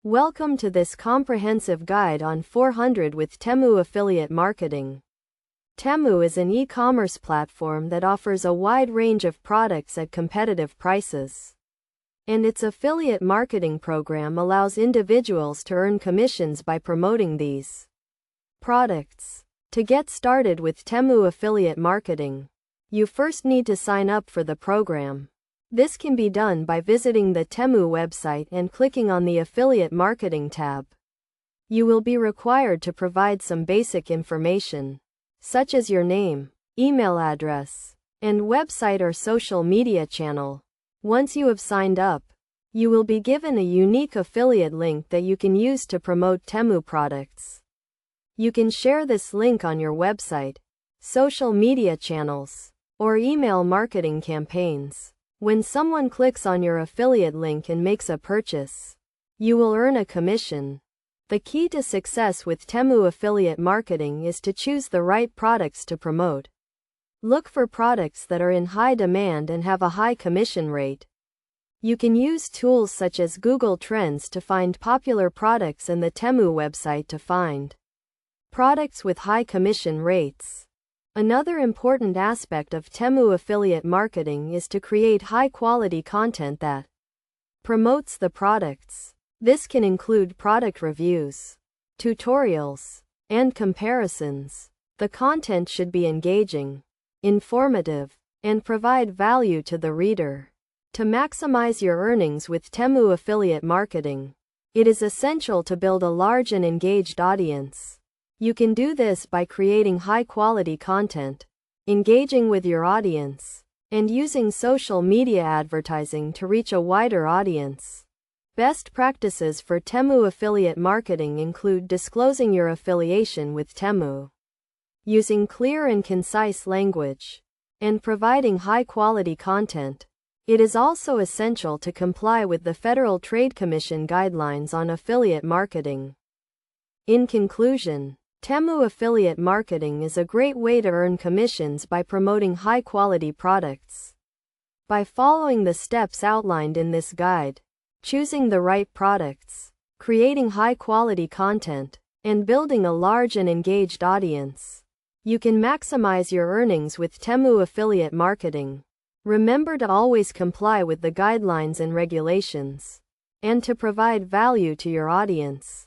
Welcome to this comprehensive guide on 400 with Temu affiliate marketing. Temu is an e-commerce platform that offers a wide range of products at competitive prices. And its affiliate marketing program allows individuals to earn commissions by promoting these products. To get started with Temu affiliate marketing, you first need to sign up for the program. This can be done by visiting the Temu website and clicking on the Affiliate Marketing tab. You will be required to provide some basic information, such as your name, email address, and website or social media channel. Once you have signed up, you will be given a unique affiliate link that you can use to promote Temu products. You can share this link on your website, social media channels, or email marketing campaigns. When someone clicks on your affiliate link and makes a purchase, you will earn a commission. The key to success with Temu affiliate marketing is to choose the right products to promote. Look for products that are in high demand and have a high commission rate. You can use tools such as Google Trends to find popular products and the Temu website to find products with high commission rates. Another important aspect of Temu affiliate marketing is to create high-quality content that promotes the products. This can include product reviews, tutorials, and comparisons. The content should be engaging, informative, and provide value to the reader. To maximize your earnings with Temu affiliate marketing, it is essential to build a large and engaged audience. You can do this by creating high-quality content, engaging with your audience, and using social media advertising to reach a wider audience. Best practices for Temu affiliate marketing include disclosing your affiliation with Temu, using clear and concise language, and providing high-quality content. It is also essential to comply with the Federal Trade Commission guidelines on affiliate marketing. In conclusion, Temu affiliate marketing is a great way to earn commissions by promoting high-quality products. By following the steps outlined in this guide, choosing the right products, creating high-quality content, and building a large and engaged audience, you can maximize your earnings with Temu affiliate marketing. Remember to always comply with the guidelines and regulations, and to provide value to your audience.